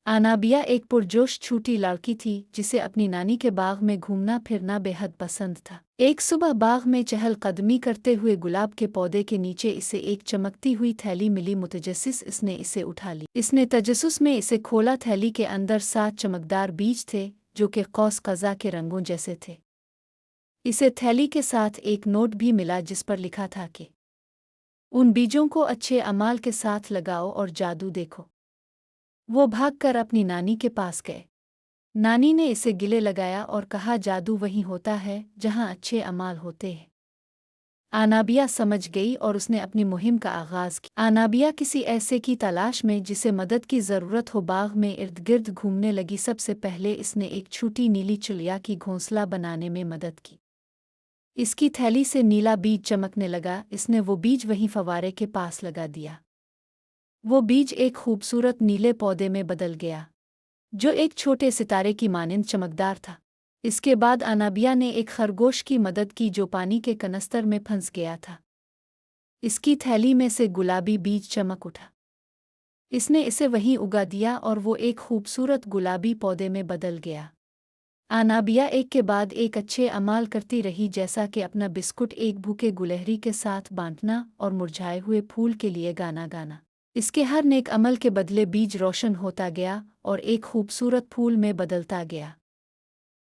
आनाबिया एक पुरजोश छोटी लड़की थी जिसे अपनी नानी के बाग में घूमना फिरना बेहद पसंद था। एक सुबह बाग में चहलकदमी करते हुए गुलाब के पौधे के नीचे इसे एक चमकती हुई थैली मिली। मुतजस्सिस इसने इसे उठा ली। इसने तजस्सुस में इसे खोला। थैली के अंदर 7 चमकदार बीज थे जो कि कौस कज़ा के रंगों जैसे थे। इसे थैली के साथ एक नोट भी मिला जिस पर लिखा था कि उन बीजों को अच्छे अमाल के साथ लगाओ और जादू देखो। वो भागकर अपनी नानी के पास गए। नानी ने इसे गिले लगाया और कहा, जादू वहीं होता है जहां अच्छे अमाल होते हैं। आनाबिया समझ गई और उसने अपनी मुहिम का आगाज़ किया। आनाबिया किसी ऐसे की तलाश में जिसे मदद की ज़रूरत हो बाग में इर्द गिर्द घूमने लगी। सबसे पहले इसने एक छोटी नीली चिड़िया की घोंसला बनाने में मदद की। इसकी थैली से नीला बीज चमकने लगा। इसने वो बीज वहीं फव्वारे के पास लगा दिया। वो बीज एक खूबसूरत नीले पौधे में बदल गया जो एक छोटे सितारे की मानिंद चमकदार था। इसके बाद आनाबिया ने एक खरगोश की मदद की जो पानी के कनस्तर में फंस गया था। इसकी थैली में से गुलाबी बीज चमक उठा। इसने इसे वहीं उगा दिया और वो एक खूबसूरत गुलाबी पौधे में बदल गया। आनाबिया एक के बाद एक अच्छे अमाल करती रही, जैसा कि अपना बिस्कुट एक भूखे गुलहरी के साथ बांटना और मुरझाए हुए फूल के लिए गाना गाना। इसके हर नेक अमल के बदले बीज रोशन होता गया और एक खूबसूरत फूल में बदलता गया।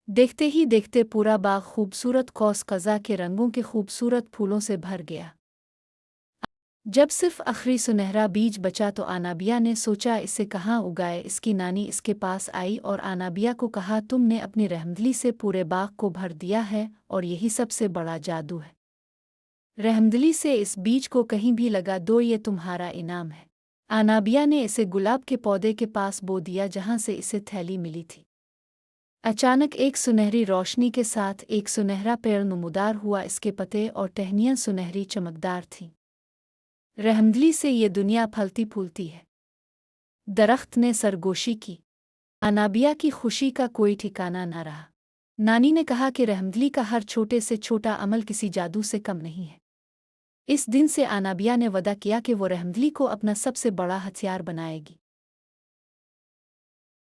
देखते ही देखते पूरा बाग खूबसूरत कौस कज़ा के रंगों के खूबसूरत फूलों से भर गया। जब सिर्फ आखिरी सुनहरा बीज बचा तो आनाबिया ने सोचा इसे कहाँ उगाए। इसकी नानी इसके पास आई और आनाबिया को कहा, तुमने अपनी रहमदिली से पूरे बाग को भर दिया है और यही सबसे बड़ा जादू है। रहमदिली से इस बीज को कहीं भी लगा दो, ये तुम्हारा इनाम है। आनाबिया ने इसे गुलाब के पौधे के पास बो दिया जहां से इसे थैली मिली थी। अचानक एक सुनहरी रोशनी के साथ एक सुनहरा पेड़ नमूदार हुआ। इसके पत्ते और टहनियाँ सुनहरी चमकदार थीं। रहमदिली से ये दुनिया फलती फूलती है। दरख्त ने सरगोशी की। आनाबिया की खुशी का कोई ठिकाना न रहा। नानी ने कहा कि रहमदिली का हर छोटे से छोटा अमल किसी जादू से कम नहीं है। इस दिन से आनाबिया ने वदा किया कि वो रहमदिली को अपना सबसे बड़ा हथियार बनाएगी।